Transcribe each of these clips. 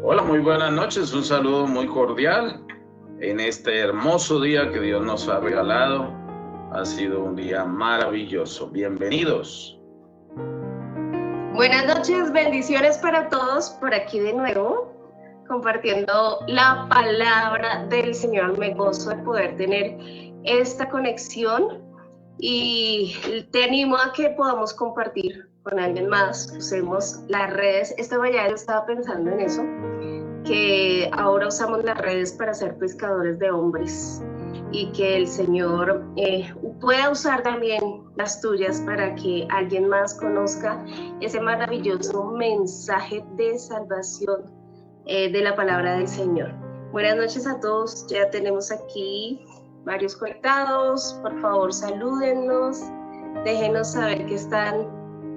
Hola, muy buenas noches, un saludo muy cordial en este hermoso día que Dios nos ha regalado. Ha sido un día maravilloso. Bienvenidos. Buenas noches, bendiciones para todos por aquí de nuevo, compartiendo la palabra del Señor. Me gozo de poder tener esta conexión y te animo a que podamos compartir con alguien más. Usemos las redes. Esta mañana yo estaba pensando en eso, que ahora usamos las redes para ser pescadores de hombres y que el Señor pueda usar también las tuyas para que alguien más conozca ese maravilloso mensaje de salvación de la palabra del Señor. Buenas noches a todos, ya tenemos aquí varios conectados. Por favor, salúdennos, déjenos saber que están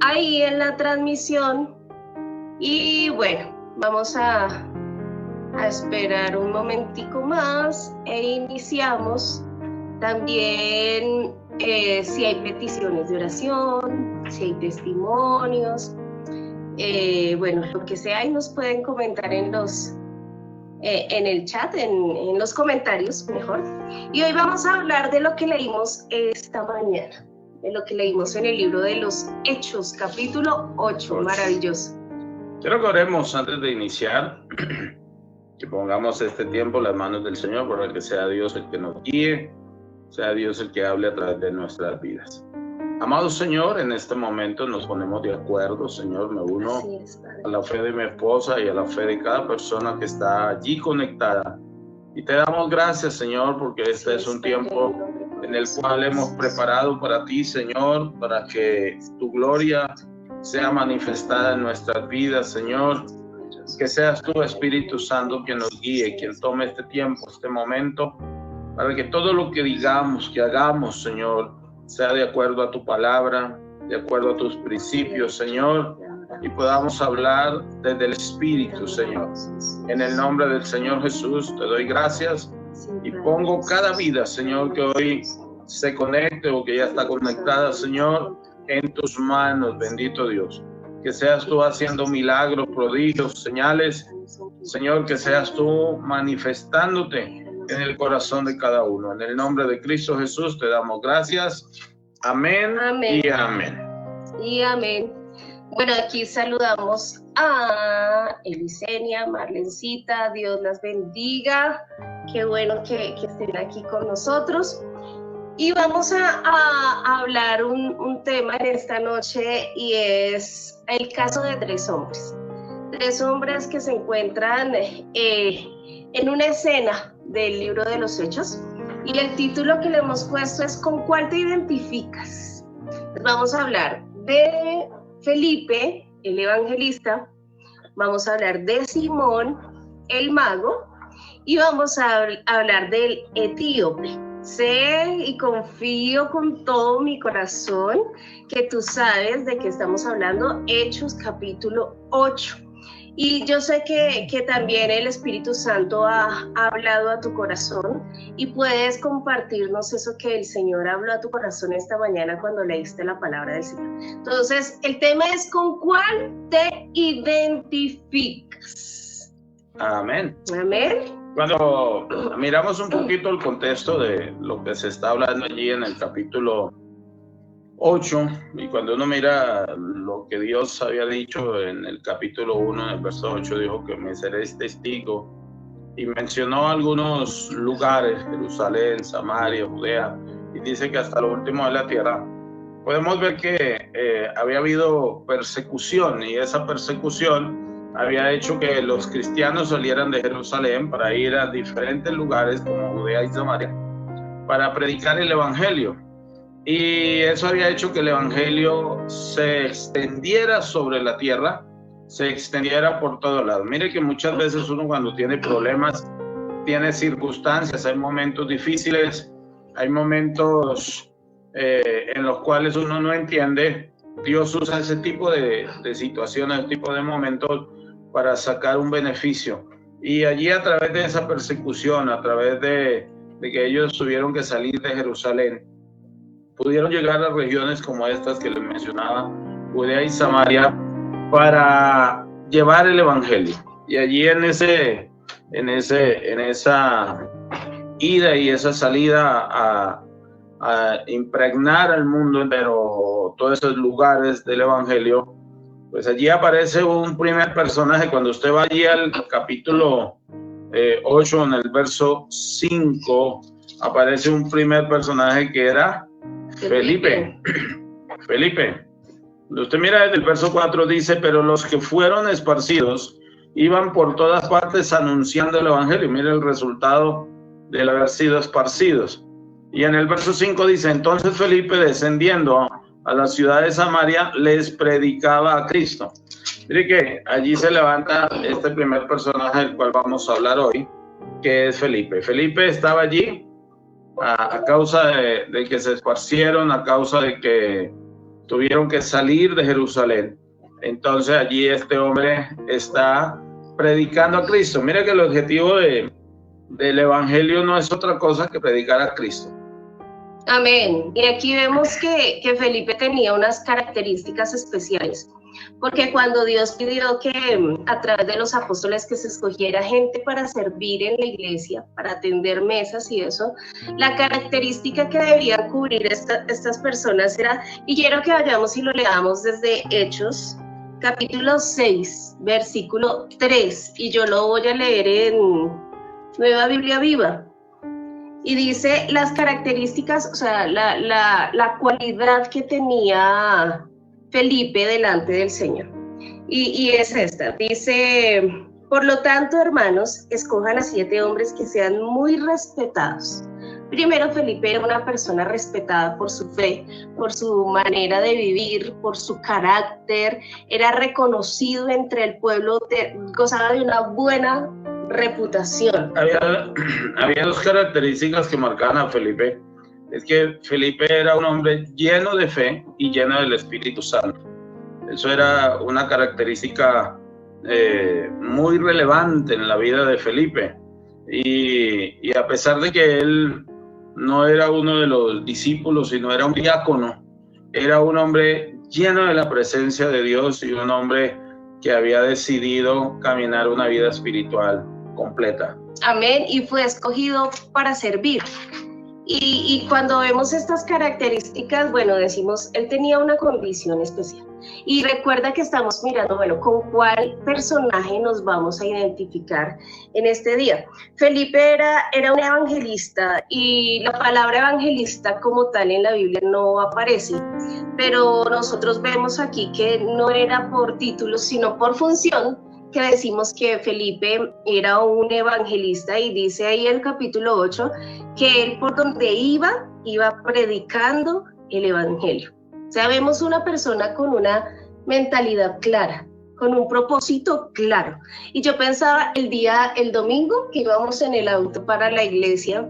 ahí en la transmisión y bueno, vamos a esperar un momentico más e iniciamos. También si hay peticiones de oración, si hay testimonios, bueno, lo que sea, y nos pueden comentar en el chat, en los comentarios mejor. Y hoy vamos a hablar de lo que leímos esta mañana, de lo que leímos en el libro de los Hechos, capítulo 8, maravilloso. Quiero que oremos antes de iniciar, que pongamos este tiempo en las manos del Señor para que sea Dios el que nos guíe, sea Dios el que hable a través de nuestras vidas. Amado Señor, en este momento nos ponemos de acuerdo, Señor, me uno a la fe de mi esposa y a la fe de cada persona que está allí conectada. Y te damos gracias, Señor, porque este es un tiempo en el cual hemos preparado para ti, Señor, para que tu gloria sea manifestada en nuestras vidas, Señor. Que seas tú, Espíritu Santo, quien nos guíe, quien tome este tiempo, este momento, para que todo lo que digamos, que hagamos, Señor, sea de acuerdo a tu palabra, de acuerdo a tus principios, Señor, y podamos hablar desde el Espíritu, Señor. En el nombre del Señor Jesús te doy gracias y pongo cada vida, Señor, que hoy se conecte o que ya está conectada, Señor, en tus manos, bendito Dios. Que seas tú haciendo milagros, prodigios, señales, Señor, que seas tú manifestándote en el corazón de cada uno. En el nombre de Cristo Jesús te damos gracias. Amén, amén. Y amén. Y amén. Bueno, aquí saludamos a Elisenia, Marlencita, Dios las bendiga. Qué bueno que estén aquí con nosotros. Y vamos a hablar un tema en esta noche y es el caso de tres hombres. Tres hombres que se encuentran en una escena del libro de los Hechos y el título que le hemos puesto es ¿con cuál te identificas? Vamos a hablar de Felipe, el evangelista, vamos a hablar de Simón, el mago, y vamos a hablar del etíope. Sé y confío con todo mi corazón que tú sabes de qué estamos hablando, Hechos capítulo 8. Y yo sé que también el Espíritu Santo ha hablado a tu corazón y puedes compartirnos eso que el Señor habló a tu corazón esta mañana cuando leíste la palabra del Señor. Entonces, el tema es ¿con cuál te identificas? Amén. Amén. Cuando miramos un poquito el contexto de lo que se está hablando allí en el capítulo 8, y cuando uno mira lo que Dios había dicho en el capítulo 1, en el verso 8, dijo que me seréis testigo, y mencionó algunos lugares, Jerusalén, Samaria, Judea, y dice que hasta lo último de la tierra. Podemos ver que había habido persecución, y esa persecución había hecho que los cristianos salieran de Jerusalén para ir a diferentes lugares como Judea y Samaria para predicar el evangelio. Y eso había hecho que el evangelio se extendiera sobre la tierra, se extendiera por todos lados. Mire que muchas veces uno cuando tiene problemas, tiene circunstancias, hay momentos difíciles, hay momentos en los cuales uno no entiende. Dios usa ese tipo de situaciones, ese tipo de momentos para sacar un beneficio. Y allí a través de esa persecución, a través de que ellos tuvieron que salir de Jerusalén, pudieron llegar a regiones como estas que les mencionaba, Judea y Samaria, para llevar el evangelio. Y allí en esa ida y esa salida a impregnar al mundo entero, todos esos lugares del Evangelio, pues allí aparece un primer personaje. Cuando usted va allí al capítulo 8, en el verso 5, aparece un primer personaje que era Felipe. Felipe. Usted mira desde el verso 4, dice: pero los que fueron esparcidos iban por todas partes anunciando el Evangelio. Mire el resultado del haber sido esparcidos. Y en el verso 5 dice: entonces Felipe, descendiendo a la ciudad de Samaria, les predicaba a Cristo. Mire que allí se levanta este primer personaje del cual vamos a hablar hoy, que es Felipe. Felipe estaba allí a causa de que se esparcieron, a causa de que tuvieron que salir de Jerusalén. Entonces allí este hombre está predicando a Cristo. Mira que el objetivo del Evangelio no es otra cosa que predicar a Cristo. Amén. Y aquí vemos que Felipe tenía unas características especiales, porque cuando Dios pidió que a través de los apóstoles que se escogiera gente para servir en la iglesia, para atender mesas y eso, la característica que debían cubrir estas personas era, y quiero que vayamos y lo leamos desde Hechos, capítulo 6, versículo 3, y yo lo voy a leer en Nueva Biblia Viva. Y dice las características, o sea, la cualidad que tenía Felipe delante del Señor. Y es esta, dice: por lo tanto, hermanos, escojan a 7 hombres que sean muy respetados. Primero, Felipe era una persona respetada por su fe, por su manera de vivir, por su carácter, era reconocido entre el pueblo, gozaba de una buena reputación. Había 2 características que marcaban a Felipe. Es que Felipe era un hombre lleno de fe y lleno del Espíritu Santo. Eso era una característica muy relevante en la vida de Felipe. Y a pesar de que él no era uno de los discípulos, sino era un diácono, era un hombre lleno de la presencia de Dios y un hombre que había decidido caminar una vida espiritual completa. Amén, y fue escogido para servir. Y cuando vemos estas características, bueno, decimos, él tenía una condición especial. Y recuerda que estamos mirando, bueno, con cuál personaje nos vamos a identificar en este día. Felipe era un evangelista, y la palabra evangelista como tal en la Biblia no aparece, pero nosotros vemos aquí que no era por título, sino por función, que decimos que Felipe era un evangelista, y dice ahí el capítulo 8 que él por donde iba predicando el evangelio. O sea, vemos una persona con una mentalidad clara, con un propósito claro. Y yo pensaba el domingo que íbamos en el auto para la iglesia,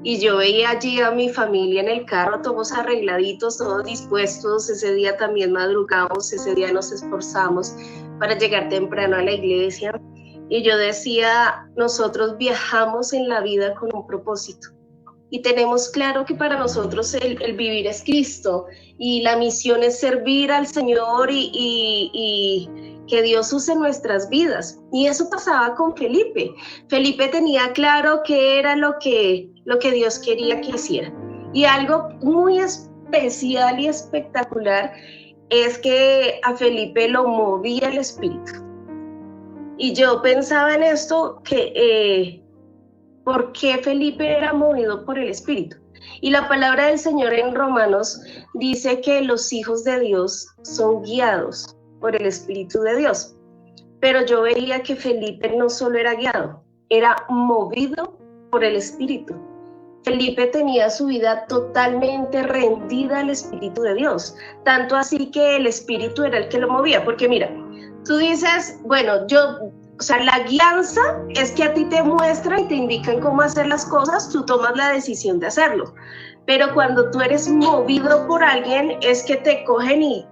y yo veía allí a mi familia en el carro, todos arregladitos, todos dispuestos. Ese día también madrugamos, ese día nos esforzamos para llegar temprano a la iglesia. Y yo decía, nosotros viajamos en la vida con un propósito. Y tenemos claro que para nosotros el vivir es Cristo, y la misión es servir al Señor y que Dios use nuestras vidas. Y eso pasaba con Felipe. Felipe tenía claro qué era lo que Dios quería que hiciera. Y algo muy especial y espectacular es que a Felipe lo movía el Espíritu. Y yo pensaba en esto, que ¿por qué Felipe era movido por el Espíritu? Y la palabra del Señor en Romanos dice que los hijos de Dios son guiados por el Espíritu de Dios. Pero yo veía que Felipe no solo era guiado, era movido por el Espíritu. Felipe tenía su vida totalmente rendida al Espíritu de Dios, tanto así que el Espíritu era el que lo movía. Porque mira, tú dices, bueno, o sea, la guianza es que a ti te muestran y te indican cómo hacer las cosas, tú tomas la decisión de hacerlo. Pero cuando tú eres movido por alguien, es que te cogen y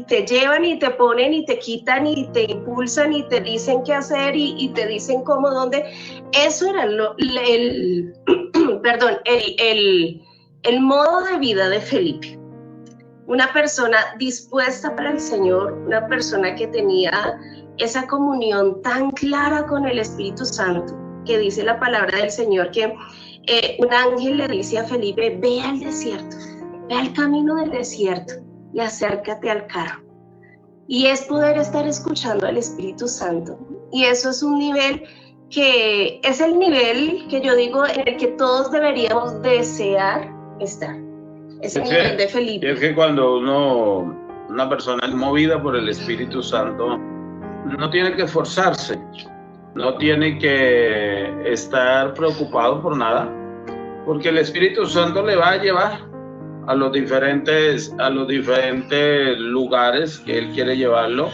te llevan y te ponen y te quitan y te impulsan y te dicen qué hacer y te dicen cómo, dónde. Eso era el modo de vida de Felipe. Una persona dispuesta para el Señor, una persona que tenía esa comunión tan clara con el Espíritu Santo, que dice la palabra del Señor que un ángel le dice a Felipe: ve al desierto, ve al camino del desierto y acércate al carro. Y es poder estar escuchando al Espíritu Santo. Y eso es un nivel que es el nivel que yo digo en el que todos deberíamos desear estar. Es el nivel de Felipe. Es que cuando una persona es movida por el Espíritu Santo, no tiene que esforzarse, no tiene que estar preocupado por nada, porque el Espíritu Santo le va a llevar a los diferentes lugares que Él quiere llevarlo,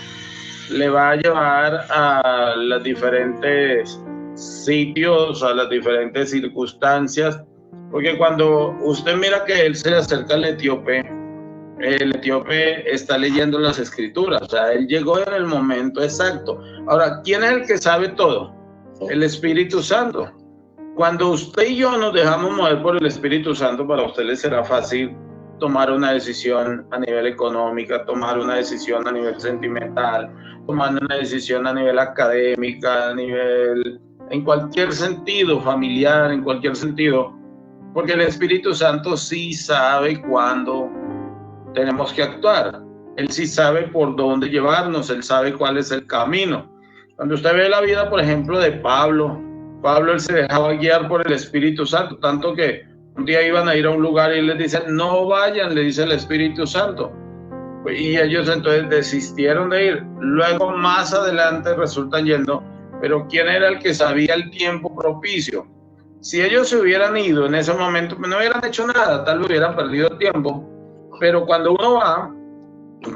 le va a llevar a los diferentes sitios, a las diferentes circunstancias, porque cuando usted mira que Él se acerca al etíope, el etíope está leyendo las escrituras, o sea, Él llegó en el momento exacto. Ahora, ¿quién es el que sabe todo? El Espíritu Santo. Cuando usted y yo nos dejamos mover por el Espíritu Santo, para usted le será fácil tomar una decisión a nivel económica, tomar una decisión a nivel sentimental, tomar una decisión a nivel académica, en cualquier sentido, familiar, en cualquier sentido, porque el Espíritu Santo sí sabe cuándo tenemos que actuar. Él sí sabe por dónde llevarnos, Él sabe cuál es el camino. Cuando usted ve la vida, por ejemplo, de Pablo, él se dejaba guiar por el Espíritu Santo, tanto que un día iban a ir a un lugar y les dicen: no vayan, le dice el Espíritu Santo. Y ellos entonces desistieron de ir. Luego más adelante resultan yendo, pero ¿quién era el que sabía el tiempo propicio? Si ellos se hubieran ido en ese momento, pues no hubieran hecho nada, tal vez hubieran perdido tiempo. Pero cuando uno va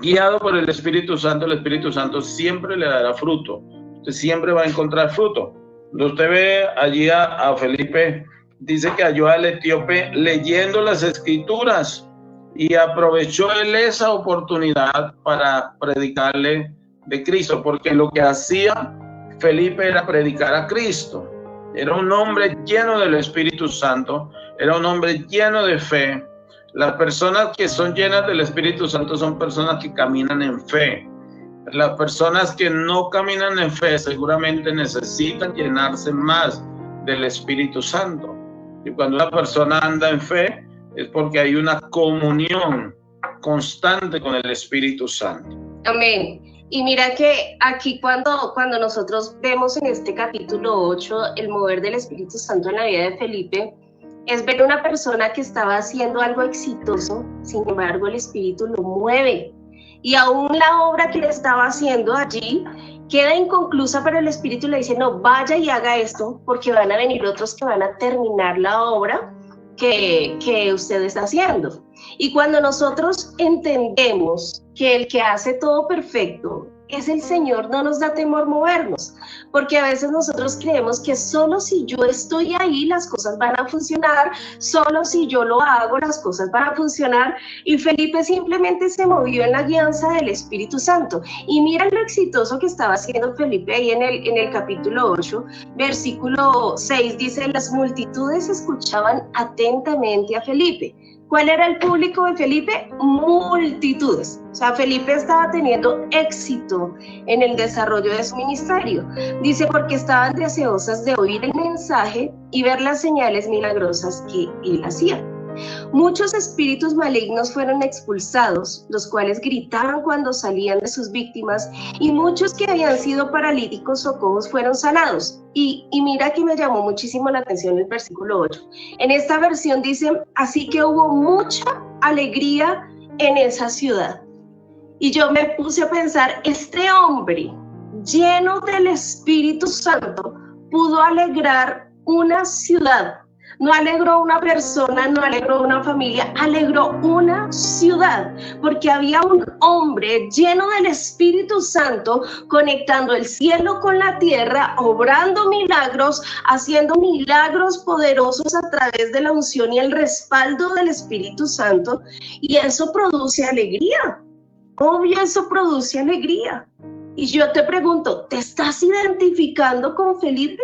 guiado por el Espíritu Santo siempre le dará fruto. Usted siempre va a encontrar fruto. Cuando usted ve allí a Felipe, dice que halló al etíope leyendo las escrituras y aprovechó él esa oportunidad para predicarle de Cristo, porque lo que hacía Felipe era predicar a Cristo. Era un hombre lleno del Espíritu Santo, era un hombre lleno de fe. Las personas que son llenas del Espíritu Santo son personas que caminan en fe. Las personas que no caminan en fe seguramente necesitan llenarse más del Espíritu Santo. Y cuando una persona anda en fe es porque hay una comunión constante con el Espíritu Santo. Amén. Y mira que aquí cuando nosotros vemos en este capítulo 8 el mover del Espíritu Santo en la vida de Felipe, es ver una persona que estaba haciendo algo exitoso, sin embargo el Espíritu lo mueve. Y aún la obra que le estaba haciendo allí queda inconclusa, pero el Espíritu le dice: no, vaya y haga esto, porque van a venir otros que van a terminar la obra que usted está haciendo. Y cuando nosotros entendemos que el que hace todo perfecto es el Señor, no nos da temor movernos, porque a veces nosotros creemos que solo si yo estoy ahí las cosas van a funcionar, solo si yo lo hago las cosas van a funcionar, y Felipe simplemente se movió en la guianza del Espíritu Santo. Y mira lo exitoso que estaba haciendo Felipe ahí en el capítulo 8, versículo 6, dice: las multitudes escuchaban atentamente a Felipe. ¿Cuál era el público de Felipe? Multitudes. O sea, Felipe estaba teniendo éxito en el desarrollo de su ministerio. Dice: porque estaban deseosas de oír el mensaje y ver las señales milagrosas que él hacía. Muchos espíritus malignos fueron expulsados, los cuales gritaban cuando salían de sus víctimas, y muchos que habían sido paralíticos o cojos fueron sanados. Y mira que me llamó muchísimo la atención el versículo 8. En esta versión dice: así que hubo mucha alegría en esa ciudad. Y yo me puse a pensar, este hombre lleno del Espíritu Santo pudo alegrar una ciudad. No alegró una persona, no alegró una familia, alegró una ciudad, porque había un hombre lleno del Espíritu Santo conectando el cielo con la tierra, obrando milagros, haciendo milagros poderosos a través de la unción y el respaldo del Espíritu Santo, y eso produce alegría. Obvio, eso produce alegría. Y yo te pregunto, ¿te estás identificando con Felipe?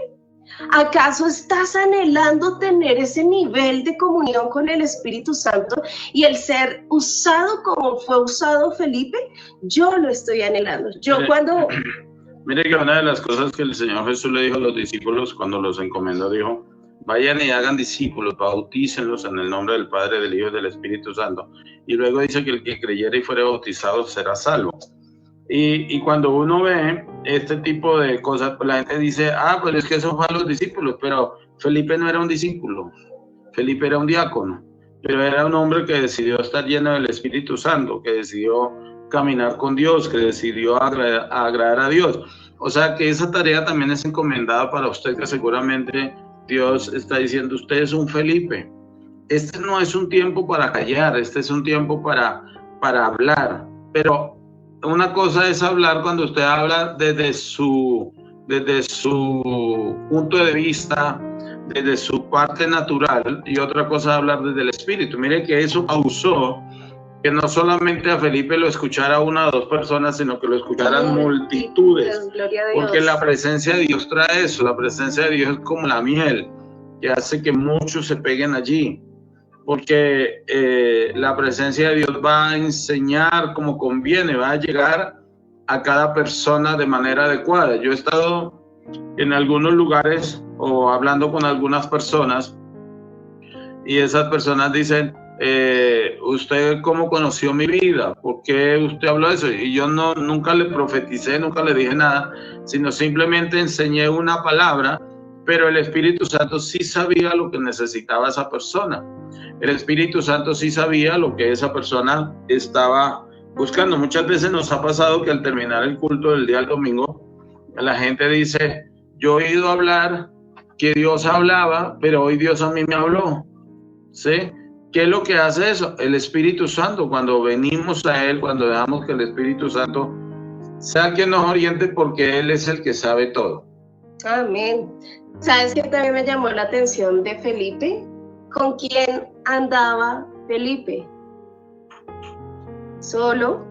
¿Acaso estás anhelando tener ese nivel de comunión con el Espíritu Santo y el ser usado como fue usado Felipe? Yo lo estoy anhelando. Yo cuando Mire que una de las cosas que el Señor Jesús le dijo a los discípulos cuando los encomendó, dijo: vayan y hagan discípulos, bautícenlos en el nombre del Padre, del Hijo y del Espíritu Santo. Y luego dice que el que creyere y fuere bautizado será salvo. Y cuando uno ve este tipo de cosas, pues la gente dice: ah, pues es que eso fue a los discípulos, pero Felipe no era un discípulo, Felipe era un diácono, pero era un hombre que decidió estar lleno del Espíritu Santo, que decidió caminar con Dios, que decidió agradar a Dios. O sea que esa tarea también es encomendada para usted, que seguramente Dios está diciendo: usted es un Felipe. Este no es un tiempo para callar, este es un tiempo para hablar. Pero una cosa es hablar cuando usted habla desde su punto de vista, desde su parte natural, y otra cosa es hablar desde el Espíritu. Mire que eso causó que no solamente a Felipe lo escuchara una o dos personas, sino que lo escucharan multitudes, porque la presencia de Dios trae eso. La presencia de Dios es como la miel, que hace que muchos se peguen allí, porque la presencia de Dios va a enseñar como conviene, va a llegar a cada persona de manera adecuada. Yo he estado en algunos lugares o hablando con algunas personas, y esas personas dicen: ¿usted cómo conoció mi vida? ¿Por qué usted habló de eso? Y yo nunca le profeticé, nunca le dije nada, sino simplemente enseñé una palabra, pero el Espíritu Santo sí sabía lo que necesitaba esa persona. El Espíritu Santo sí sabía lo que esa persona estaba buscando. Muchas veces nos ha pasado que al terminar el culto del día del domingo, la gente dice: yo he oído hablar que Dios hablaba, pero hoy Dios a mí me habló. ¿Sí? ¿Qué es lo que hace eso? El Espíritu Santo. Cuando venimos a Él, cuando dejamos que el Espíritu Santo sea quien nos oriente, porque Él es el que sabe todo. Amén. ¿Sabes qué también me llamó la atención de Felipe? ¿Con quién andaba Felipe? Solo.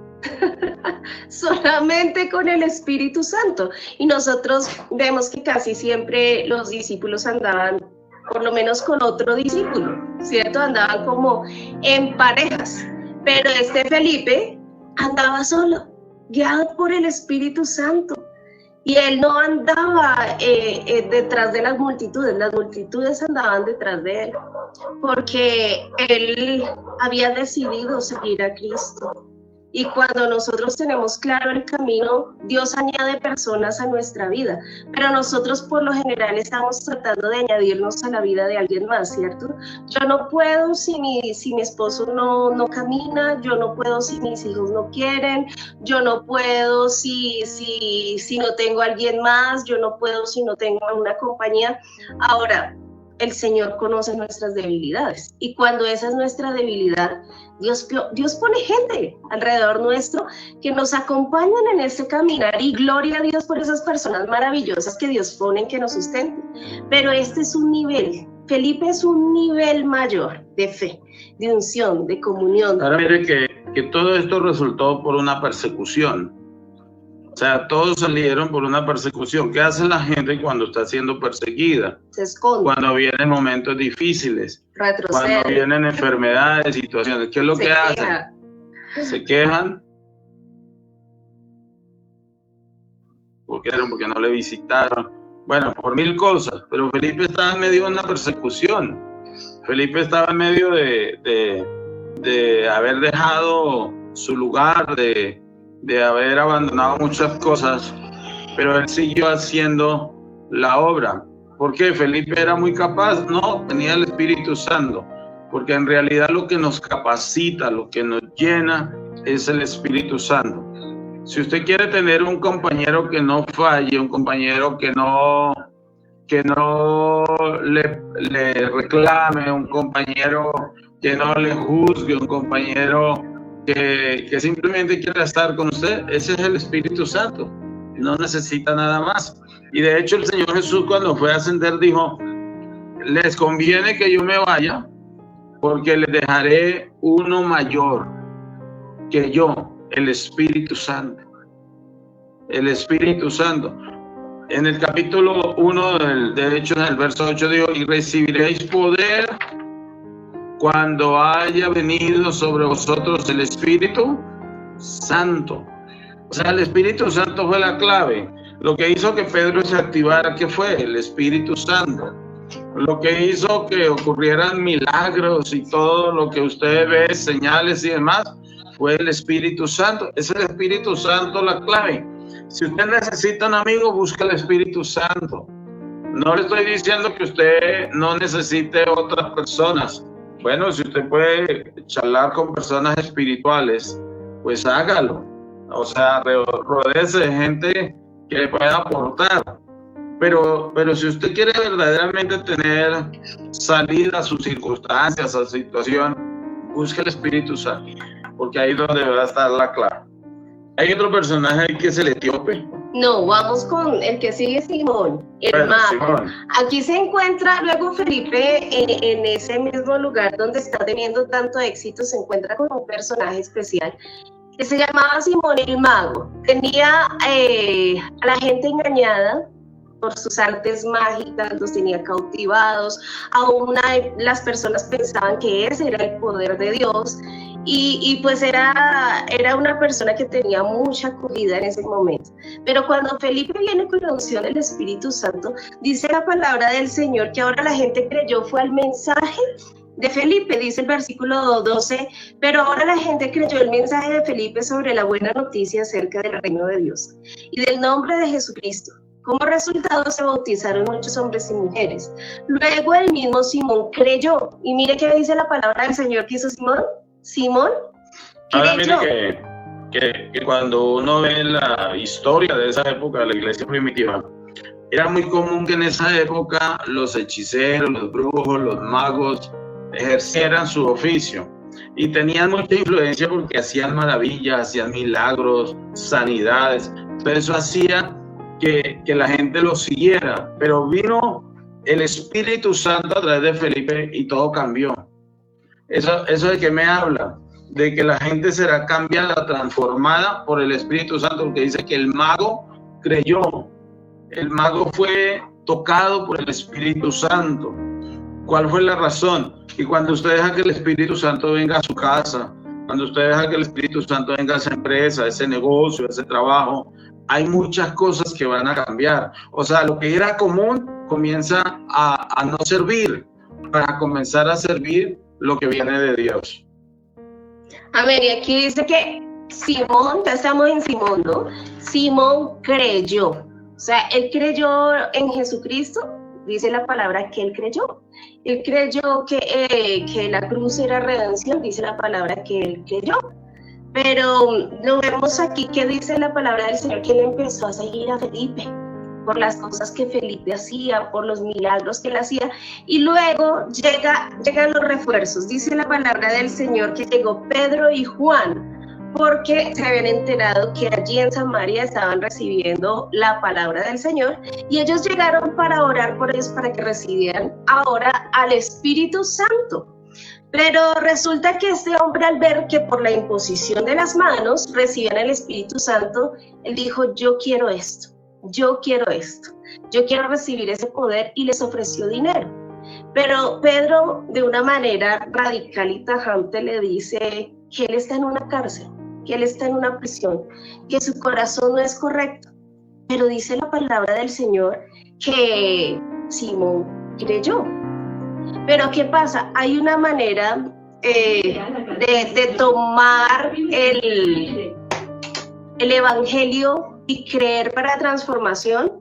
Solamente con el Espíritu Santo. Y nosotros vemos que casi siempre los discípulos andaban por lo menos con otro discípulo, ¿cierto? Andaban como en parejas, pero este Felipe andaba solo, guiado por el Espíritu Santo, y él no andaba detrás de las multitudes andaban detrás de él, porque él había decidido seguir a Cristo. Y cuando nosotros tenemos claro el camino, Dios añade personas a nuestra vida, pero nosotros por lo general estamos tratando de añadirnos a la vida de alguien más, ¿cierto? Yo no puedo si mi esposo no camina, yo no puedo si mis hijos no quieren, yo no puedo si no tengo a alguien más, yo no puedo si no tengo una compañía. Ahora, el Señor conoce nuestras debilidades, y cuando esa es nuestra debilidad, Dios pone gente alrededor nuestro que nos acompañan en este caminar, y gloria a Dios por esas personas maravillosas que Dios pone que nos sustenten. Pero este es un nivel, Felipe es un nivel mayor de fe, de unción, de comunión. Ahora mire que todo esto resultó por una persecución. O sea, todos salieron por una persecución. ¿Qué hace la gente cuando está siendo perseguida? Se esconde. Cuando vienen momentos difíciles. Retrocede. Cuando vienen enfermedades, situaciones. ¿Qué es lo que hacen? Se quejan. Porque no le visitaron. Bueno, por mil cosas. Pero Felipe estaba en medio de una persecución. Felipe estaba en medio de haber dejado su lugar, de haber abandonado muchas cosas, pero él siguió haciendo la obra. ¿Por qué? Felipe era muy capaz. No, tenía el Espíritu Santo, porque en realidad lo que nos capacita, lo que nos llena es el Espíritu Santo. Si usted quiere tener un compañero que no falle, un compañero que no le reclame, un compañero que no le juzgue, un compañero que simplemente quiera estar con usted, ese es el Espíritu Santo. No necesita nada más. Y de hecho el Señor Jesús, cuando fue a ascender, dijo: les conviene que yo me vaya, porque les dejaré uno mayor que yo, el Espíritu Santo. El Espíritu Santo. En el capítulo 1, de hecho en el verso 8 dijo: y recibiréis poder cuando haya venido sobre vosotros el Espíritu Santo. O sea, el Espíritu Santo fue la clave. Lo que hizo que Pedro se activara, ¿qué fue? El Espíritu Santo. Lo que hizo que ocurrieran milagros y todo lo que usted ve, señales y demás, fue el Espíritu Santo. Es el Espíritu Santo la clave. Si usted necesita un amigo, busque el Espíritu Santo. No le estoy diciendo que usted no necesite otras personas. Bueno, si usted puede charlar con personas espirituales, pues hágalo. O sea, rodéese de gente que le pueda aportar. Pero si usted quiere verdaderamente tener salida a sus circunstancias, a su situación, busque el Espíritu Santo, porque ahí es donde va a estar la clave. ¿Hay otro personaje que es el etíope? No, vamos con el que sigue, Simón, el mago. Simón. Aquí se encuentra luego Felipe en ese mismo lugar donde está teniendo tanto éxito, se encuentra con un personaje especial que se llamaba Simón el mago. Tenía a la gente engañada por sus artes mágicas, los tenía cautivados. Aún las personas pensaban que ese era el poder de Dios. Y pues era una persona que tenía mucha acogida en ese momento. Pero cuando Felipe viene con la unción del Espíritu Santo, dice la palabra del Señor que ahora la gente creyó fue al mensaje de Felipe, dice el versículo 12, pero ahora la gente creyó el mensaje de Felipe sobre la buena noticia acerca del reino de Dios y del nombre de Jesucristo. Como resultado se bautizaron muchos hombres y mujeres. Luego el mismo Simón creyó. Y mire qué dice la palabra del Señor que hizo Simón. Ahora mire que cuando uno ve la historia de esa época de la iglesia primitiva, era muy común que en esa época los hechiceros, los brujos, los magos ejercieran su oficio y tenían mucha influencia porque hacían maravillas, hacían milagros, sanidades. Entonces eso hacía que la gente los siguiera, pero vino el Espíritu Santo a través de Felipe y todo cambió. Eso de que me habla, de que la gente será cambiada, transformada por el Espíritu Santo, porque dice que el mago creyó, el mago fue tocado por el Espíritu Santo. ¿Cuál fue la razón? Y cuando usted deja que el Espíritu Santo venga a su casa, cuando usted deja que el Espíritu Santo venga a esa empresa, a ese negocio, a ese trabajo, hay muchas cosas que van a cambiar. O sea, lo que era común comienza a no servir, para comenzar a servir lo que viene de Dios. Amén. Y aquí dice que Simón, ya estamos en Simón, ¿no? Simón creyó. O sea, él creyó en Jesucristo, dice la palabra que él creyó. Él creyó que la cruz era redención, dice la palabra que él creyó. Pero lo vemos aquí que dice la palabra del Señor que él empezó a seguir a Felipe por las cosas que Felipe hacía, por los milagros que él hacía, y luego llegan los refuerzos. Dice la palabra del Señor que llegó Pedro y Juan, porque se habían enterado que allí en Samaria estaban recibiendo la palabra del Señor, y ellos llegaron para orar por ellos para que recibieran ahora al Espíritu Santo. Pero resulta que este hombre, al ver que por la imposición de las manos recibían el Espíritu Santo, él dijo: yo quiero esto, yo quiero recibir ese poder, y les ofreció dinero. Pero Pedro, de una manera radical y tajante, le dice que él está en una cárcel, que él está en una prisión, que su corazón no es correcto. Pero dice la palabra del Señor que Simón creyó. Pero ¿qué pasa? Hay una manera de tomar el evangelio y creer para transformación,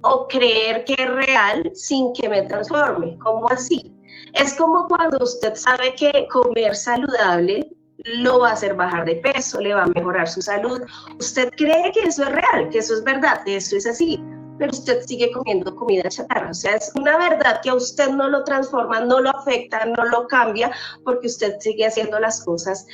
o creer que es real sin que me transforme. ¿Cómo así? Es como cuando usted sabe que comer saludable lo va a hacer bajar de peso, le va a mejorar su salud. Usted cree que eso es real, que eso es verdad, que eso es así, pero usted sigue comiendo comida chatarra. O sea, es una verdad que a usted no lo transforma, no lo afecta, no lo cambia, porque usted sigue haciendo las cosas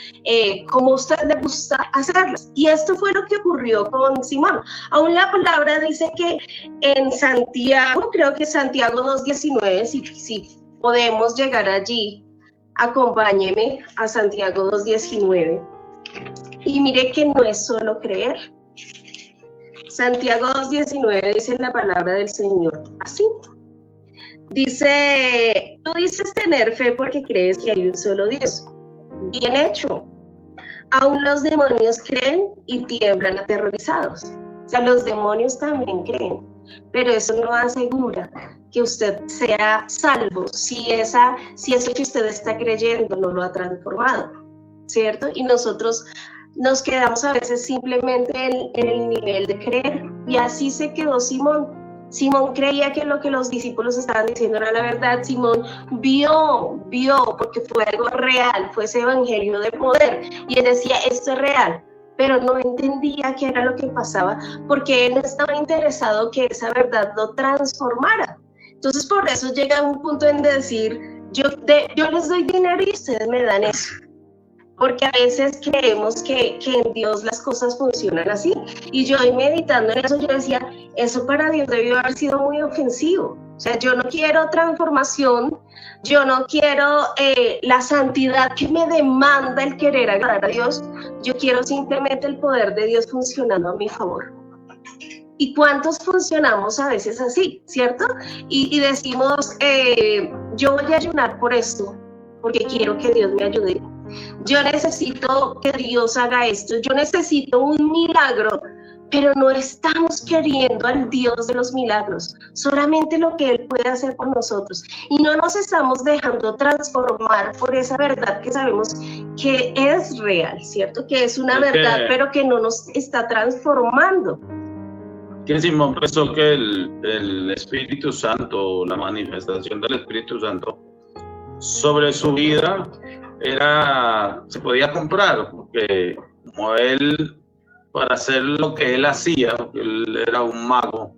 como a usted le gusta hacerlas. Y esto fue lo que ocurrió con Simón. Aún la palabra dice que en Santiago, creo que Santiago 2:19, si podemos llegar allí, acompáñeme a Santiago 2:19. Y mire que no es solo creer. Santiago 2:19 dice la palabra del Señor así. Dice: tú dices tener fe porque crees que hay un solo Dios. Bien hecho. Aún los demonios creen y tiemblan aterrorizados. O sea, los demonios también creen, pero eso no asegura que usted sea salvo si eso que usted está creyendo no lo ha transformado, ¿cierto? Y nosotros nos quedamos a veces simplemente en el nivel de creer, y así se quedó Simón. Simón creía que lo que los discípulos estaban diciendo era la verdad. Simón vio, porque fue algo real, fue ese evangelio de poder, y él decía, esto es real, pero no entendía qué era lo que pasaba, porque él no estaba interesado que esa verdad lo transformara. Entonces por eso llega un punto en decir, yo les doy dinero y ustedes me dan eso. Porque a veces creemos que en Dios las cosas funcionan así. Y yo, meditando en eso, yo decía, eso para Dios debió haber sido muy ofensivo. O sea, yo no quiero transformación, yo no quiero la santidad que me demanda el querer agradar a Dios, yo quiero simplemente el poder de Dios funcionando a mi favor. ¿Y cuántos funcionamos a veces así, cierto? Y decimos, yo voy a ayunar por esto, porque quiero que Dios me ayude. Yo necesito que Dios haga esto, yo necesito un milagro, pero no estamos queriendo al Dios de los milagros, solamente lo que Él puede hacer por nosotros. Y no nos estamos dejando transformar por esa verdad que sabemos que es real, ¿cierto? Que es una verdad, pero que no nos está transformando. Que Simón pensó que el Espíritu Santo, la manifestación del Espíritu Santo sobre su vida se podía comprar, porque como él, para hacer lo que él hacía, porque él era un mago,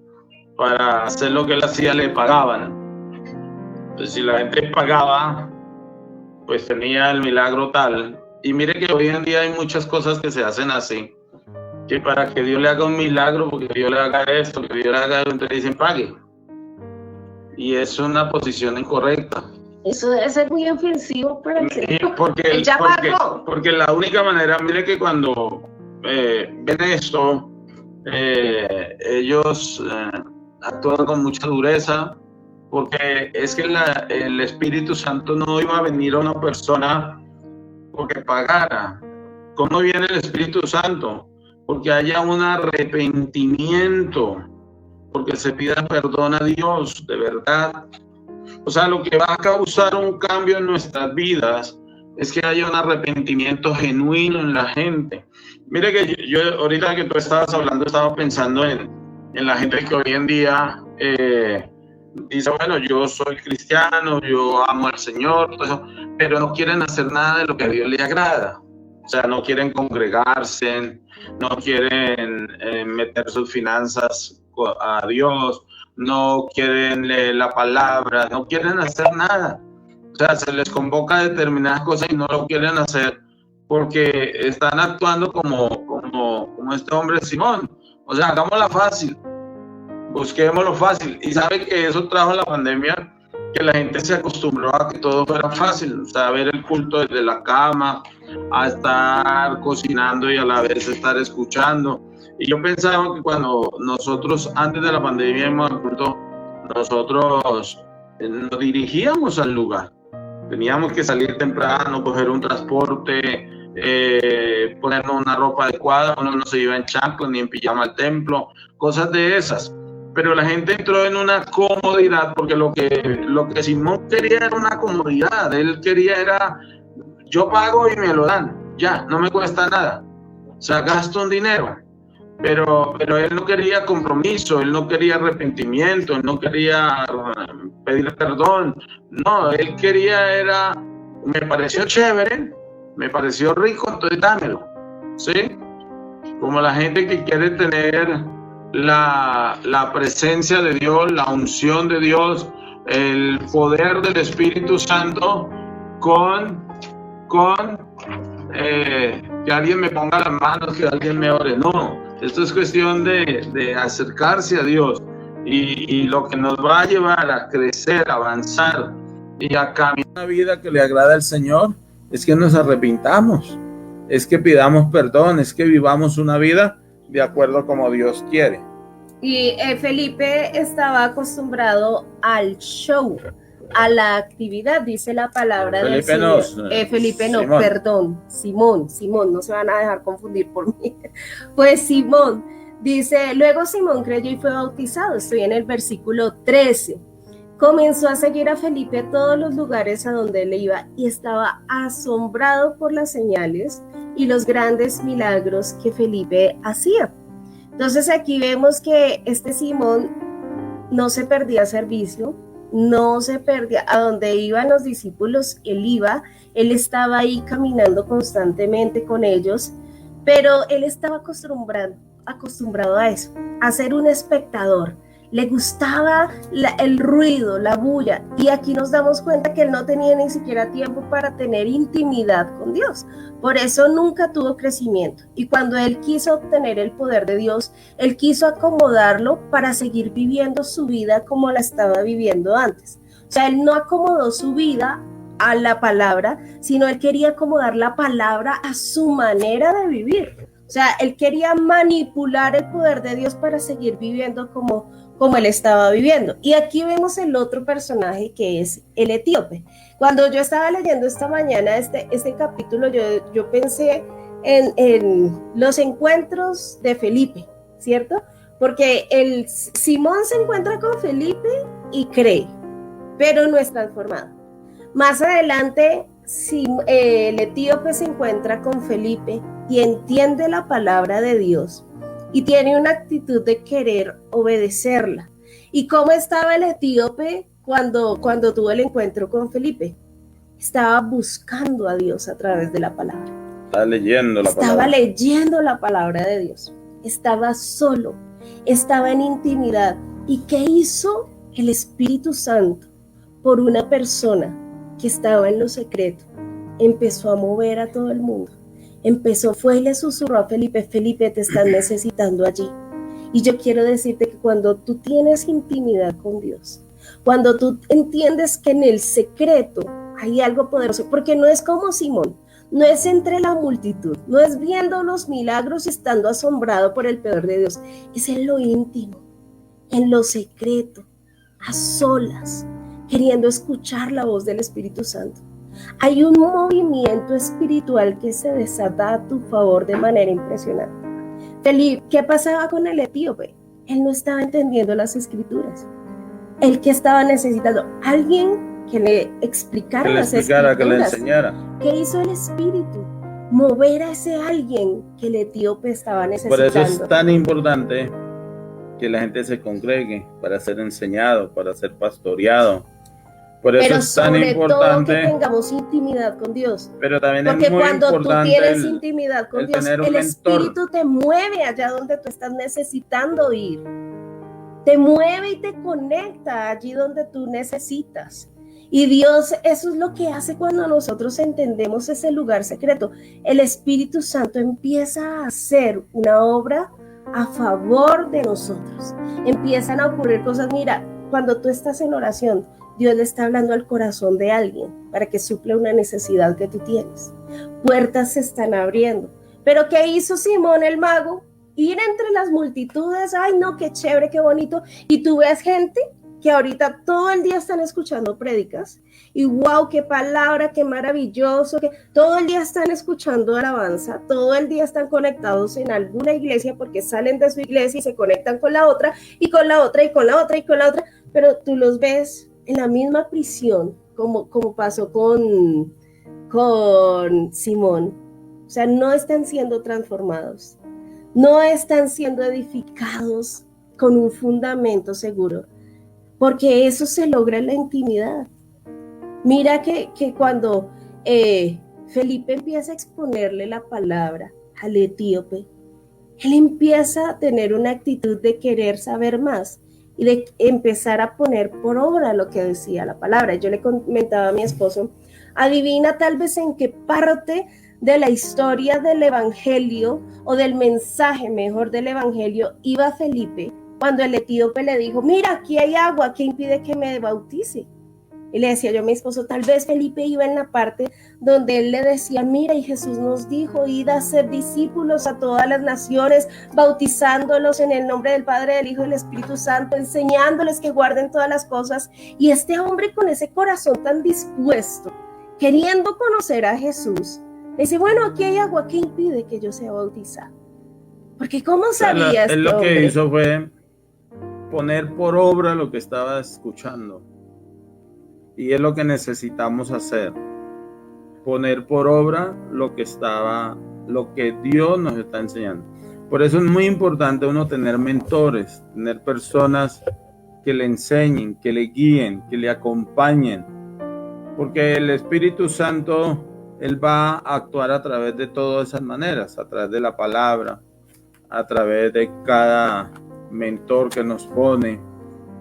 para hacer lo que él hacía le pagaban. Entonces si la gente pagaba, pues tenía el milagro tal. Y mire que hoy en día hay muchas cosas que se hacen así, que para que Dios le haga un milagro, porque Dios le haga esto, que Dios le haga esto, entonces dicen pague. Y es una posición incorrecta. Eso debe ser muy ofensivo para el Señor. Porque la única manera, mire que cuando ven esto, ellos actúan con mucha dureza, porque es que el Espíritu Santo no iba a venir a una persona porque pagara. ¿Cómo viene el Espíritu Santo? Porque haya un arrepentimiento, porque se pida perdón a Dios, de verdad. O sea, lo que va a causar un cambio en nuestras vidas es que haya un arrepentimiento genuino en la gente. Mire que yo ahorita que tú estabas hablando, estaba pensando en la gente que hoy en día dice, bueno, yo soy cristiano, yo amo al Señor, todo eso, pero no quieren hacer nada de lo que a Dios le agrada. O sea, no quieren congregarse, no quieren meter sus finanzas a Dios, no quieren leer la palabra, no quieren hacer nada. O sea, se les convoca a determinadas cosas y no lo quieren hacer porque están actuando como este hombre Simón. O sea, hagámosla fácil, busquémoslo fácil. Y sabe que eso trajo la pandemia, que la gente se acostumbró a que todo fuera fácil. O sea, a ver el culto desde la cama, a estar cocinando y a la vez estar escuchando. Y yo pensaba que cuando nosotros, antes de la pandemia, nosotros nos dirigíamos al lugar. Teníamos que salir temprano, coger un transporte, ponernos una ropa adecuada, uno no se iba en chanclas ni en pijama al templo, cosas de esas. Pero la gente entró en una comodidad, porque lo que Simón quería era una comodidad. Él quería era, yo pago y me lo dan, ya, no me cuesta nada. O sea, gasto un dinero. Pero él no quería compromiso, él no quería arrepentimiento, él no quería pedir perdón. No, él quería me pareció chévere, me pareció rico, entonces dámelo. ¿Sí? Como la gente que quiere tener la presencia de Dios, la unción de Dios, el poder del Espíritu Santo que alguien me ponga las manos, que alguien me ore. No, esto es cuestión de acercarse a Dios y lo que nos va a llevar a crecer, a avanzar y a caminar una vida que le agrada al Señor es que nos arrepintamos, es que pidamos perdón, es que vivamos una vida de acuerdo como Dios quiere. Y Felipe estaba acostumbrado al show, a la actividad, dice la palabra del Señor. Felipe no, Simón. Perdón, Simón, no se van a dejar confundir por mí. Pues Simón Dice, luego Simón creyó y fue bautizado. Estoy en el versículo 13. Comenzó a seguir a Felipe a todos los lugares a donde él iba y estaba asombrado por las señales y los grandes milagros que Felipe hacía. Entonces aquí vemos que este Simón no se perdía servicio, no se perdía a donde iban los discípulos, él estaba ahí caminando constantemente con ellos, pero él estaba acostumbrado a eso, a ser un espectador. Le gustaba el ruido, la bulla, y aquí nos damos cuenta que él no tenía ni siquiera tiempo para tener intimidad con Dios. Por eso nunca tuvo crecimiento. Y cuando él quiso obtener el poder de Dios, él quiso acomodarlo para seguir viviendo su vida como la estaba viviendo antes. O sea, él no acomodó su vida a la palabra, sino él quería acomodar la palabra a su manera de vivir. O sea, él quería manipular el poder de Dios para seguir viviendo como él estaba viviendo. Y aquí vemos el otro personaje que es el etíope. Cuando yo estaba leyendo esta mañana este capítulo, yo pensé en los encuentros de Felipe, ¿cierto? Porque el Simón se encuentra con Felipe y cree, pero no es transformado. Más adelante, el etíope se encuentra con Felipe y entiende la palabra de Dios y tiene una actitud de querer obedecerla. ¿Y cómo estaba el etíope cuando tuvo el encuentro con Felipe? Estaba buscando a Dios a través de la palabra. Estaba leyendo la palabra de Dios. Estaba solo, estaba en intimidad. ¿Y qué hizo el Espíritu Santo por una persona que estaba en lo secreto? Empezó a mover a todo el mundo. Fue y le susurró a Felipe, Felipe, te están necesitando allí. Y yo quiero decirte que cuando tú tienes intimidad con Dios, cuando tú entiendes que en el secreto hay algo poderoso, porque no es como Simón, no es entre la multitud, no es viendo los milagros y estando asombrado por el poder de Dios, es en lo íntimo, en lo secreto, a solas, queriendo escuchar la voz del Espíritu Santo. Hay un movimiento espiritual que se desata a tu favor de manera impresionante. Felipe, ¿qué pasaba con el etíope? Él no estaba entendiendo las escrituras. Él que estaba necesitando alguien que le explicara las escrituras, que le enseñara. ¿Qué hizo el Espíritu? Mover a ese alguien que el etíope estaba necesitando. Por eso es tan importante que la gente se congregue para ser enseñado, para ser pastoreado. Por eso pero es tan sobre importante todo que tengamos intimidad con Dios. Pero también porque es muy cuando importante tú tienes intimidad con Dios, el mentor. Espíritu te mueve allá donde tú estás necesitando ir. Te mueve y te conecta allí donde tú necesitas. Y Dios, eso es lo que hace cuando nosotros entendemos ese lugar secreto. El Espíritu Santo empieza a hacer una obra a favor de nosotros. Empiezan a ocurrir cosas. Mira, cuando tú estás en oración, Dios le está hablando al corazón de alguien para que suple una necesidad que tú tienes. Puertas se están abriendo. Pero ¿qué hizo Simón el mago? Ir entre las multitudes. Ay, no, qué chévere, qué bonito. Y tú ves gente que ahorita todo el día están escuchando prédicas y wow, qué palabra, qué maravilloso, que todo el día están escuchando alabanza, todo el día están conectados en alguna iglesia porque salen de su iglesia y se conectan con la otra y con la otra y con la otra y con la otra, pero tú los ves en la misma prisión como pasó con Simón. O sea, no están siendo transformados, no están siendo edificados con un fundamento seguro, porque eso se logra en la intimidad. Mira que cuando Felipe empieza a exponerle la palabra al etíope, él empieza a tener una actitud de querer saber más y de empezar a poner por obra lo que decía la palabra. Yo le comentaba a mi esposo, adivina tal vez en qué parte de la historia del evangelio o del mensaje mejor del evangelio iba Felipe cuando el etíope le dijo, mira, aquí hay agua, ¿qué impide que me bautice? Y le decía yo a mi esposo, tal vez Felipe iba en la parte donde él le decía, mira, y Jesús nos dijo, id a ser discípulos a todas las naciones, bautizándolos en el nombre del Padre, del Hijo y del Espíritu Santo, enseñándoles que guarden todas las cosas. Y este hombre con ese corazón tan dispuesto, queriendo conocer a Jesús, le dice, bueno, aquí hay agua, ¿qué impide que yo sea bautizado? Porque ¿cómo sabía Él este lo que hombre? hizo fue poner por obra lo que estaba escuchando. Y es lo que necesitamos hacer. Poner por obra lo que Dios nos está enseñando. Por eso es muy importante uno tener mentores, tener personas que le enseñen, que le guíen, que le acompañen. Porque el Espíritu Santo, Él va a actuar a través de todas esas maneras, a través de la palabra, a través de cada mentor que nos pone,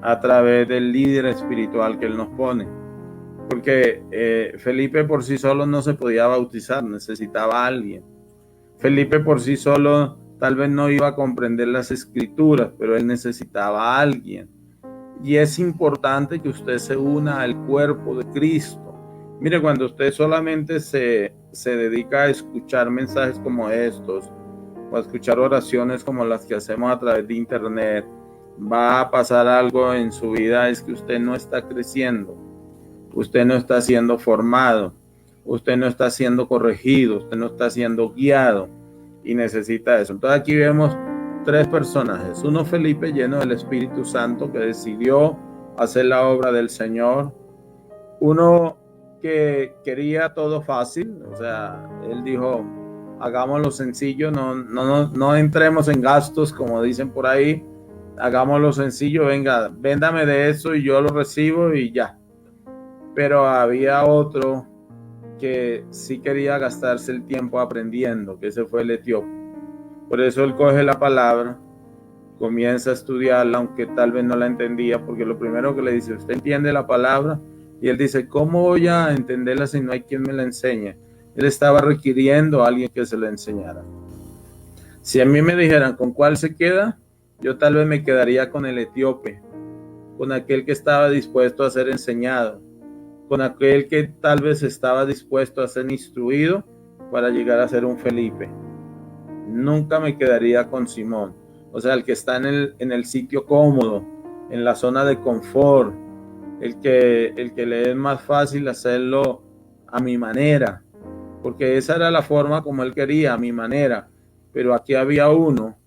a través del líder espiritual que Él nos pone. Porque Felipe por sí solo no se podía bautizar, necesitaba a alguien. Felipe por sí solo tal vez no iba a comprender las escrituras, pero él necesitaba a alguien. Y es importante que usted se una al cuerpo de Cristo. Mire, cuando usted solamente se dedica a escuchar mensajes como estos, o a escuchar oraciones como las que hacemos a través de internet, va a pasar algo en su vida, es que usted no está creciendo. Usted no está siendo formado, usted no está siendo corregido, usted no está siendo guiado y necesita eso. Entonces aquí vemos tres personajes. Uno, Felipe, lleno del Espíritu Santo, que decidió hacer la obra del Señor. Uno que quería todo fácil, o sea, él dijo, hagámoslo sencillo, no entremos en gastos, como dicen por ahí, hagámoslo sencillo, venga, véndame de eso y yo lo recibo y ya. Pero había otro que sí quería gastarse el tiempo aprendiendo, que ese fue el etíope. Por eso él coge la palabra, comienza a estudiarla, aunque tal vez no la entendía, porque lo primero que le dice, ¿usted entiende la palabra? Y él dice, ¿cómo voy a entenderla si no hay quien me la enseñe? Él estaba requiriendo a alguien que se la enseñara. Si a mí me dijeran con cuál se queda, yo tal vez me quedaría con el etíope, con aquel que estaba dispuesto a ser enseñado, con aquel que tal vez estaba dispuesto a ser instruido para llegar a ser un Felipe. Nunca me quedaría con Simón, o sea, el que está en el sitio cómodo, en la zona de confort, el que le es más fácil hacerlo a mi manera, porque esa era la forma como él quería, a mi manera, pero aquí había uno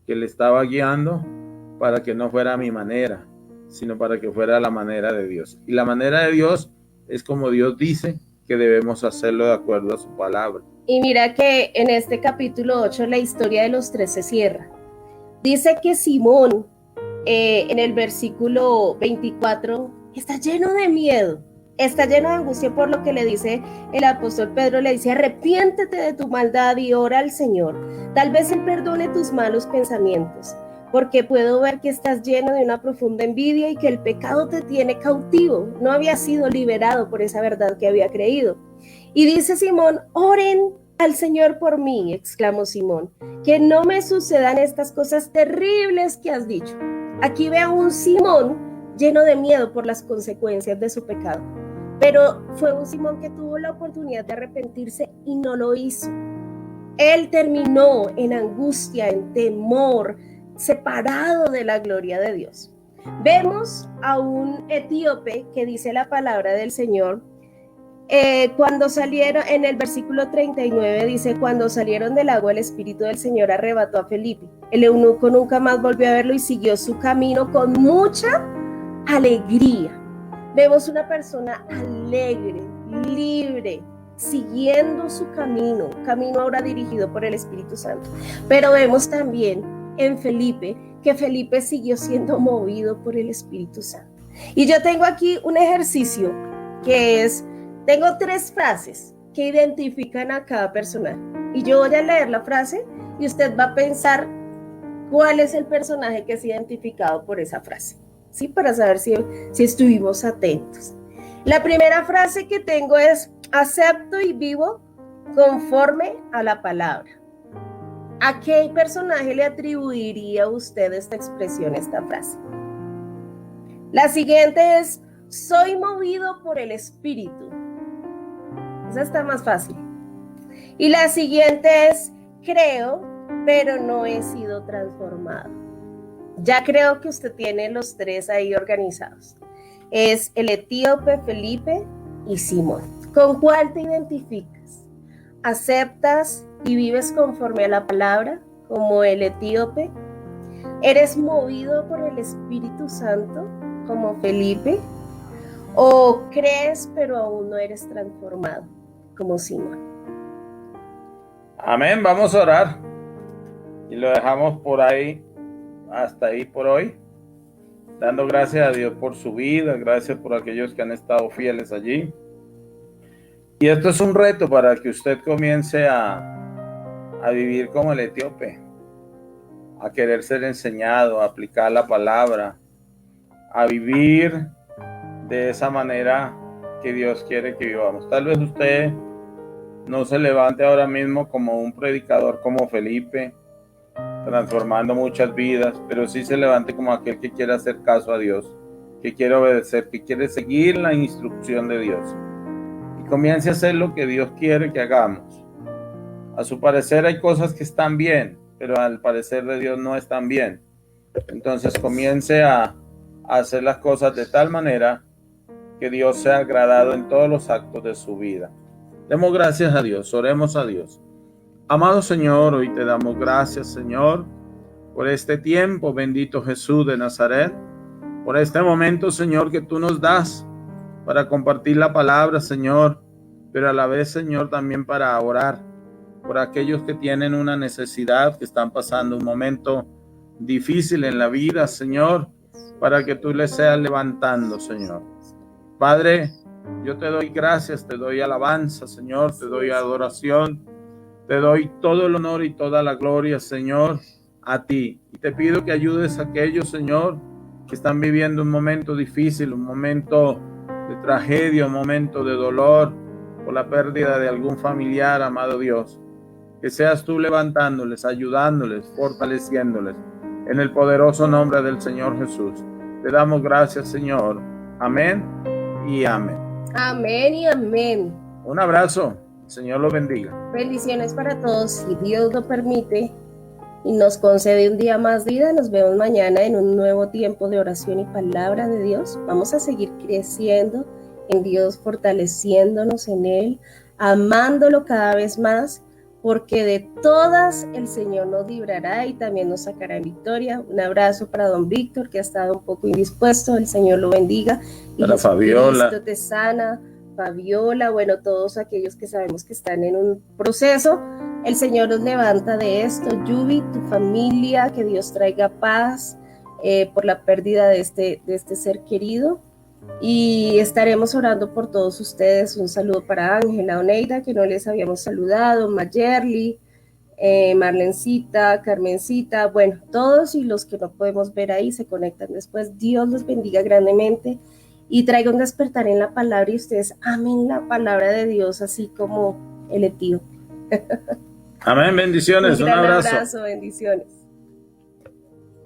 que le estaba guiando para que no fuera a mi manera, sino para que fuera a la manera de Dios. Y la manera de Dios es como Dios dice que debemos hacerlo de acuerdo a su palabra. Y mira que en este capítulo 8 la historia de los tres se cierra. Dice que Simón, en el versículo 24, está lleno de miedo, está lleno de angustia por lo que le dice el apóstol Pedro, le dice, arrepiéntete de tu maldad y ora al Señor. Tal vez Él perdone tus malos pensamientos, porque puedo ver que estás lleno de una profunda envidia y que el pecado te tiene cautivo. No había sido liberado por esa verdad que había creído. Y dice Simón, oren al Señor por mí, exclamó Simón, que no me sucedan estas cosas terribles que has dicho. Aquí veo a un Simón lleno de miedo por las consecuencias de su pecado, pero fue un Simón que tuvo la oportunidad de arrepentirse y no lo hizo. Él terminó en angustia, en temor, separado de la gloria de Dios. Vemos a un etíope que dice la palabra del Señor, cuando salieron, en el versículo 39 dice, cuando salieron del agua el Espíritu del Señor arrebató a Felipe. El eunuco nunca más volvió a verlo y siguió su camino con mucha alegría. Vemos una persona alegre, libre, siguiendo su camino ahora dirigido por el Espíritu Santo. Pero vemos también en Felipe que Felipe siguió siendo movido por el Espíritu Santo. Y yo tengo aquí un ejercicio que es, tengo tres frases que identifican a cada personaje. Y yo voy a leer la frase y usted va a pensar cuál es el personaje que es identificado por esa frase, ¿sí? Para saber si estuvimos atentos. La primera frase que tengo es, acepto y vivo conforme a la palabra. ¿A qué personaje le atribuiría usted esta expresión, esta frase? La siguiente es, soy movido por el Espíritu. Esa está más fácil. Y la siguiente es, creo, pero no he sido transformado. Ya creo que usted tiene los tres ahí organizados. Es el etíope, Felipe y Simón. ¿Con cuál te identificas? ¿Aceptas y vives conforme a la palabra? como el etíope? ¿Eres movido por el Espíritu Santo como Felipe? ¿O crees pero aún no eres transformado como Simón? Amén, vamos a orar y lo dejamos por ahí, hasta ahí por hoy, dando gracias a Dios por su vida, gracias por aquellos que han estado fieles allí. Y esto es un reto para que usted comience a vivir como el etíope, a querer ser enseñado, a aplicar la palabra, a vivir de esa manera que Dios quiere que vivamos. Tal vez usted no se levante ahora mismo como un predicador como Felipe, transformando muchas vidas, pero sí se levante como aquel que quiere hacer caso a Dios, que quiere obedecer, que quiere seguir la instrucción de Dios y comience a hacer lo que Dios quiere que hagamos. A su parecer hay cosas que están bien, pero al parecer de Dios no están bien. Entonces comience a hacer las cosas de tal manera que Dios sea agradado en todos los actos de su vida. Demos gracias a Dios, oremos a Dios. Amado Señor, hoy te damos gracias, Señor, por este tiempo, bendito Jesús de Nazaret, por este momento, Señor, que tú nos das para compartir la palabra, Señor, pero a la vez, Señor, también para orar por aquellos que tienen una necesidad, que están pasando un momento difícil en la vida, Señor, para que tú les seas levantando, Señor. Padre, yo te doy gracias, te doy alabanza, Señor, te doy adoración, te doy todo el honor y toda la gloria, Señor, a ti. Y te pido que ayudes a aquellos, Señor, que están viviendo un momento difícil, un momento de tragedia, un momento de dolor por la pérdida de algún familiar, amado Dios. Que seas tú levantándoles, ayudándoles, fortaleciéndoles. En el poderoso nombre del Señor Jesús. Te damos gracias, Señor. Amén y amén. Amén y amén. Un abrazo. Señor los bendiga. Bendiciones para todos. Si Dios lo permite y nos concede un día más de vida, nos vemos mañana en un nuevo tiempo de oración y palabra de Dios. Vamos a seguir creciendo en Dios, fortaleciéndonos en Él, amándolo cada vez más, porque de todas el Señor nos librará y también nos sacará en victoria. Un abrazo para don Víctor, que ha estado un poco indispuesto. El Señor lo bendiga. Y para Fabiola. Cristo te sana. Fabiola, bueno, todos aquellos que sabemos que están en un proceso, el Señor nos levanta de esto. Yubi, tu familia, que Dios traiga paz por la pérdida de este ser querido. Y estaremos orando por todos ustedes. Un saludo para Ángela, Oneida, que no les habíamos saludado, Mayerly, Marlencita, Carmencita, bueno, todos, y los que no podemos ver ahí se conectan después. Dios los bendiga grandemente y traiga un despertar en la palabra y ustedes amen la palabra de Dios así como el etíope. Amén, bendiciones, un abrazo. Un abrazo, bendiciones.